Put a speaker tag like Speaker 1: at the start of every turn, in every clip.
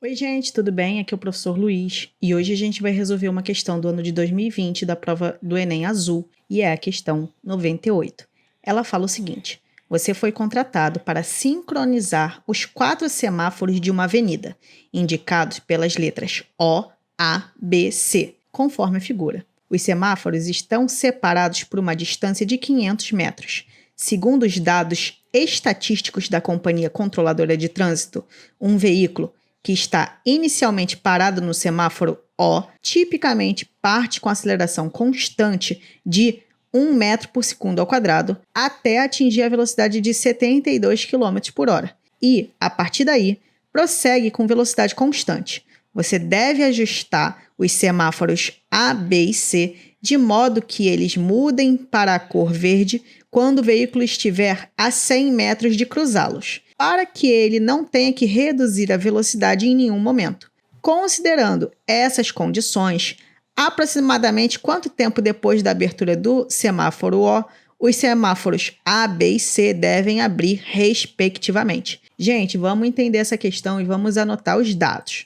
Speaker 1: Oi, gente, tudo bem? Aqui é o professor Luiz e hoje a gente vai resolver uma questão do ano de 2020 da prova do Enem Azul e é a questão 98. Ela fala o seguinte: você foi contratado para sincronizar os 4 semáforos de uma avenida, indicados pelas letras O, A, B, C, conforme a figura. Os semáforos estão separados por uma distância de 500 metros. Segundo os dados estatísticos da Companhia Controladora de Trânsito, um veículo que está inicialmente parado no semáforo O, tipicamente parte com aceleração constante de 1 metro por segundo ao quadrado até atingir a velocidade de 72 km por hora. E, a partir daí, prossegue com velocidade constante. Você deve ajustar os semáforos A, B e C de modo que eles mudem para a cor verde quando o veículo estiver a 100 metros de cruzá-los, para que ele não tenha que reduzir a velocidade em nenhum momento. Considerando essas condições, aproximadamente quanto tempo depois da abertura do semáforo O, os semáforos A, B e C devem abrir respectivamente? Gente, vamos entender essa questão e vamos anotar os dados.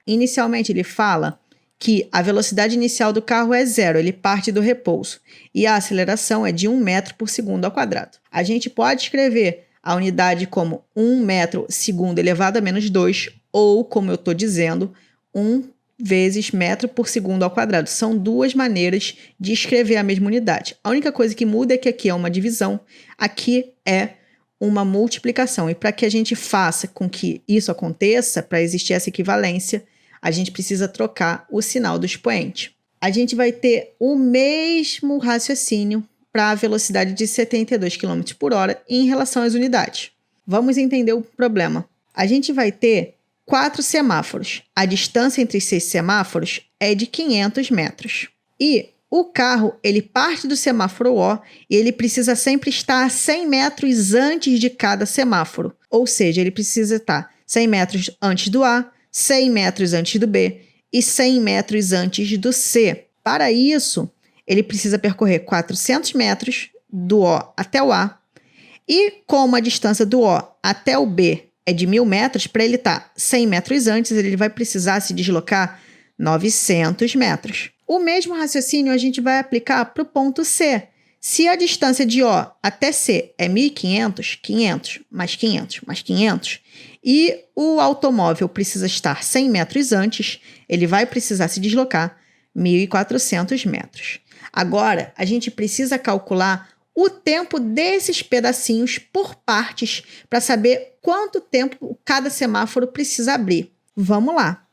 Speaker 1: Inicialmente ele fala que a velocidade inicial do carro é 0, ele parte do repouso, e a aceleração é de 1 metro por segundo ao quadrado. A gente pode escrever a unidade como 1 metro segundo elevado a menos 2, ou, como eu estou dizendo, 1 vezes metro por segundo ao quadrado. São duas maneiras de escrever a mesma unidade. A única coisa que muda é que aqui é uma divisão, aqui é uma multiplicação. E para que a gente faça com que isso aconteça, para existir essa equivalência, a gente precisa trocar o sinal do expoente. A gente vai ter o mesmo raciocínio para a velocidade de 72 km por hora em relação às unidades. Vamos entender o problema. A gente vai ter 4 semáforos. A distância entre esses semáforos é de 500 metros. E o carro, ele parte do semáforo O e ele precisa sempre estar a 100 metros antes de cada semáforo. Ou seja, ele precisa estar 100 metros antes do A, 100 metros antes do B e 100 metros antes do C. Para isso, ele precisa percorrer 400 metros do O até o A. E como a distância do O até o B é de 1.000 metros, para ele estar 100 metros antes, ele vai precisar se deslocar 900 metros. O mesmo raciocínio a gente vai aplicar para o ponto C. Se a distância de O até C é 1.500, 500 mais 500 mais 500, e o automóvel precisa estar 100 metros antes, ele vai precisar se deslocar 1.400 metros. Agora, a gente precisa calcular o tempo desses pedacinhos por partes para saber quanto tempo cada semáforo precisa abrir. Vamos lá.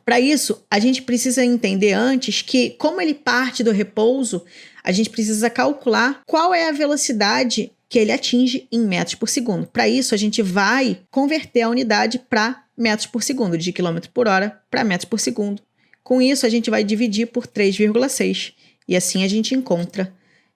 Speaker 1: Para isso, a gente precisa entender antes que, como ele parte do repouso, a gente precisa calcular qual é a velocidade que ele atinge em metros por segundo. Para isso, a gente vai converter a unidade para metros por segundo, de quilômetro por hora para metros por segundo. Com isso, a gente vai dividir por 3,6 e assim a gente encontra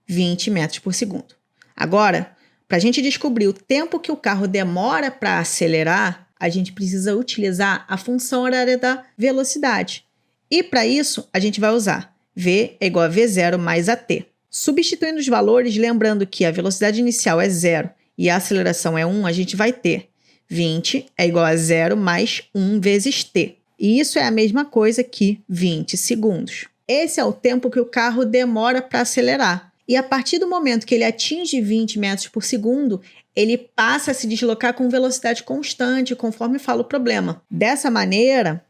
Speaker 1: 20 metros por segundo. Agora, para a gente descobrir o tempo que o carro demora para acelerar, a gente precisa utilizar a função horária da velocidade. E para isso, a gente vai usar V é igual a V0 mais AT. Substituindo os valores, lembrando que a velocidade inicial é 0 e a aceleração é 1, a gente vai ter 20 é igual a 0 mais 1 vezes t. E isso é a mesma coisa que 20 segundos. Esse é o tempo que o carro demora para acelerar. E a partir do momento que ele atinge 20 metros por segundo, ele passa a se deslocar com velocidade constante, conforme fala o problema. Dessa maneira,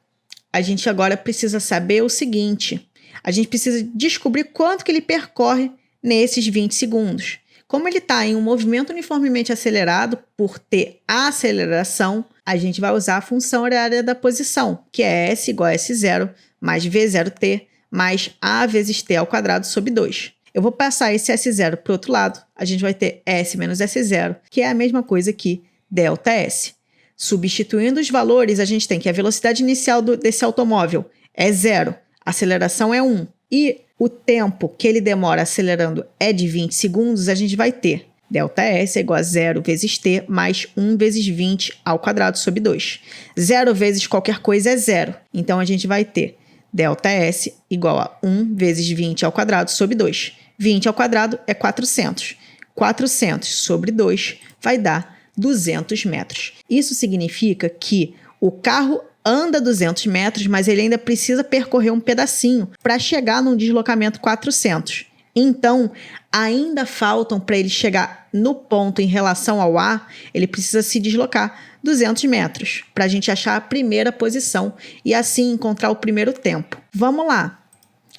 Speaker 1: a gente agora precisa saber o seguinte: a gente precisa descobrir quanto que ele percorre nesses 20 segundos. Como ele está em um movimento uniformemente acelerado, por ter a aceleração, a gente vai usar a função horária da posição, que é S igual a S0 mais V0t mais A vezes t ao quadrado sobre 2. Eu vou passar esse S0 para o outro lado, a gente vai ter S menos S0, que é a mesma coisa que ΔS. Substituindo os valores, a gente tem que a velocidade inicial desse automóvel é 0, a aceleração é 1, e o tempo que ele demora acelerando é de 20 segundos, a gente vai ter ΔS é igual a 0 vezes t mais 1 vezes 20 ao quadrado sobre 2. 0 vezes qualquer coisa é 0, então a gente vai ter ΔS igual a 1 vezes 20 ao quadrado sobre 2. 20 ao quadrado é 400. 400 sobre 2 vai dar 200 metros. Isso significa que O carro anda 200 metros, mas ele ainda precisa percorrer um pedacinho para chegar num deslocamento 400. Então, ainda faltam para ele chegar no ponto em relação ao A, ele precisa se deslocar 200 metros para a gente achar a primeira posição e assim encontrar o primeiro tempo. Vamos lá.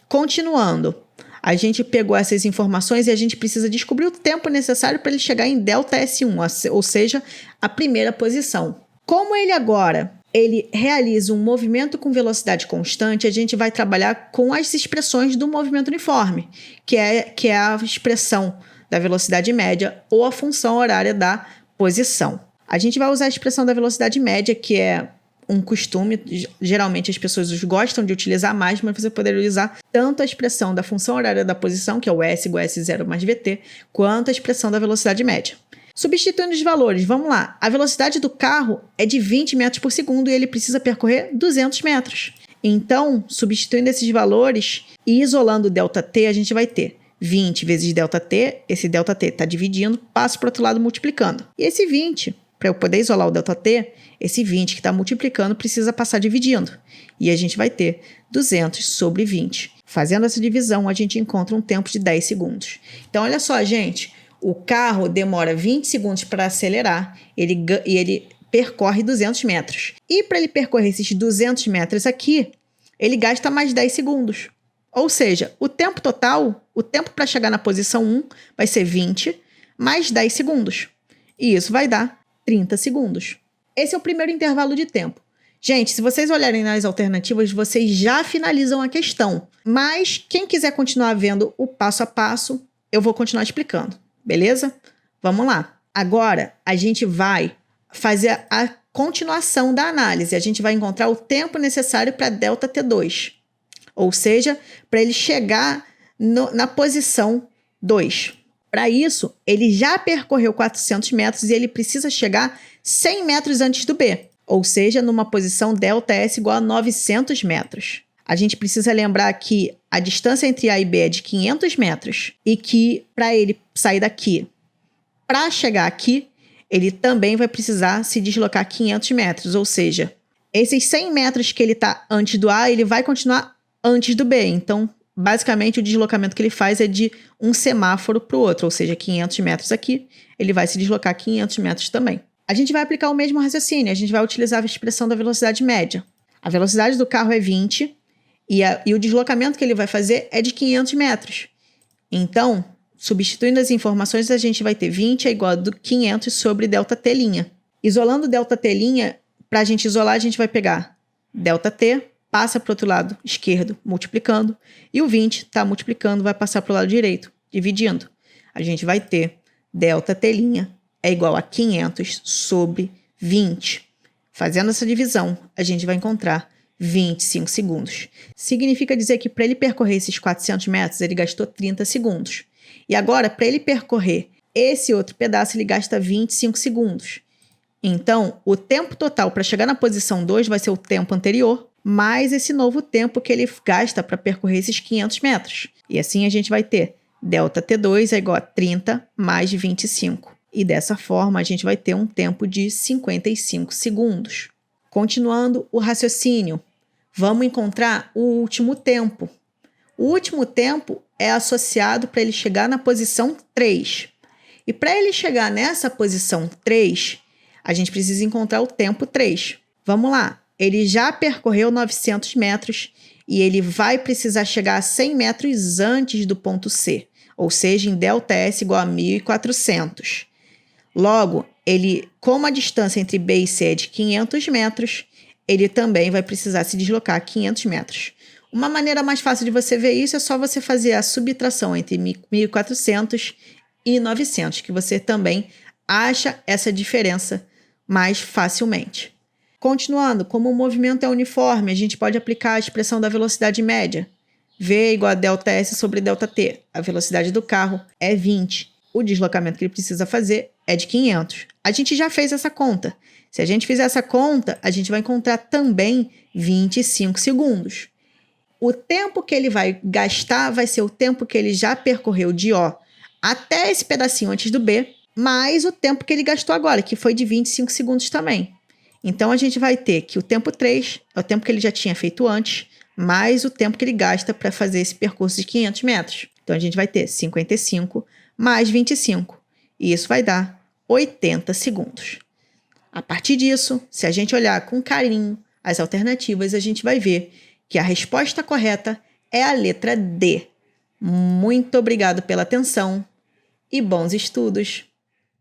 Speaker 1: Continuando. A gente pegou essas informações e a gente precisa descobrir o tempo necessário para ele chegar em delta S1, ou seja, a primeira posição. Como ele realiza um movimento com velocidade constante, a gente vai trabalhar com as expressões do movimento uniforme, que é a expressão da velocidade média ou a função horária da posição. A gente vai usar a expressão da velocidade média, que é um costume, geralmente as pessoas gostam de utilizar mais, mas você poderia usar tanto a expressão da função horária da posição, que é o S igual a S0 mais VT, quanto a expressão da velocidade média. Substituindo os valores, vamos lá. A velocidade do carro é de 20 metros por segundo e ele precisa percorrer 200 metros. Então, substituindo esses valores e isolando o ΔT, a gente vai ter 20 vezes ΔT, esse ΔT está dividindo, passo para o outro lado multiplicando. E esse 20, para eu poder isolar o ΔT, esse 20 que está multiplicando precisa passar dividindo. E a gente vai ter 200 sobre 20. Fazendo essa divisão, a gente encontra um tempo de 10 segundos. Então, olha só, gente. O carro demora 20 segundos para acelerar e ele percorre 200 metros. E para ele percorrer esses 200 metros aqui, ele gasta mais 10 segundos. Ou seja, o tempo total, o tempo para chegar na posição 1 vai ser 20 mais 10 segundos. E isso vai dar 30 segundos. Esse é o primeiro intervalo de tempo. Gente, se vocês olharem nas alternativas, vocês já finalizam a questão. Mas quem quiser continuar vendo o passo a passo, eu vou continuar explicando. Beleza? Vamos lá. Agora, a gente vai fazer a continuação da análise. A gente vai encontrar o tempo necessário para ΔT2. Ou seja, para ele chegar na posição 2. Para isso, ele já percorreu 400 metros e ele precisa chegar 100 metros antes do B. Ou seja, numa posição ΔS igual a 900 metros. A gente precisa lembrar que a distância entre A e B é de 500 metros e que para ele sair daqui, para chegar aqui, ele também vai precisar se deslocar 500 metros. Ou seja, esses 100 metros que ele está antes do A, ele vai continuar antes do B. Então, basicamente, o deslocamento que ele faz é de um semáforo para o outro. Ou seja, 500 metros aqui, ele vai se deslocar 500 metros também. A gente vai aplicar o mesmo raciocínio. A gente vai utilizar a expressão da velocidade média. A velocidade do carro é 20 e o deslocamento que ele vai fazer é de 500 metros. Então, substituindo as informações, a gente vai ter 20 é igual a 500 sobre ΔT'. Isolando ΔT', para a gente isolar, a gente vai pegar ΔT, passa para o outro lado esquerdo, multiplicando, e o 20 está multiplicando, vai passar para o lado direito, dividindo. A gente vai ter ΔT' é igual a 500 sobre 20. Fazendo essa divisão, a gente vai encontrar 25 segundos. Significa dizer que para ele percorrer esses 400 metros, ele gastou 30 segundos. E agora, para ele percorrer esse outro pedaço, ele gasta 25 segundos. Então, o tempo total para chegar na posição 2 vai ser o tempo anterior, mais esse novo tempo que ele gasta para percorrer esses 500 metros. E assim a gente vai ter ΔT2 é igual a 30 mais 25. E dessa forma, a gente vai ter um tempo de 55 segundos. Continuando o raciocínio, vamos encontrar o último tempo. O último tempo é associado para ele chegar na posição 3. E para ele chegar nessa posição 3, a gente precisa encontrar o tempo 3. Vamos lá. Ele já percorreu 900 metros e ele vai precisar chegar a 100 metros antes do ponto C, ou seja, em ΔS igual a 1.400. Logo, como a distância entre B e C é de 500 metros, ele também vai precisar se deslocar 500 metros. Uma maneira mais fácil de você ver isso é só você fazer a subtração entre 1.400 e 900, que você também acha essa diferença mais facilmente. Continuando, como o movimento é uniforme, a gente pode aplicar a expressão da velocidade média. V é igual a ΔS sobre ΔT. A velocidade do carro é 20. O deslocamento que ele precisa fazer é de 500. A gente já fez essa conta. Se a gente fizer essa conta, a gente vai encontrar também 25 segundos. O tempo que ele vai gastar vai ser o tempo que ele já percorreu de O até esse pedacinho antes do B, mais o tempo que ele gastou agora, que foi de 25 segundos também. Então, a gente vai ter que o tempo 3 é o tempo que ele já tinha feito antes, mais o tempo que ele gasta para fazer esse percurso de 500 metros. Então, a gente vai ter 55 mais 25. E isso vai dar 80 segundos. A partir disso, se a gente olhar com carinho as alternativas, a gente vai ver que a resposta correta é a letra D. Muito obrigado pela atenção e bons estudos!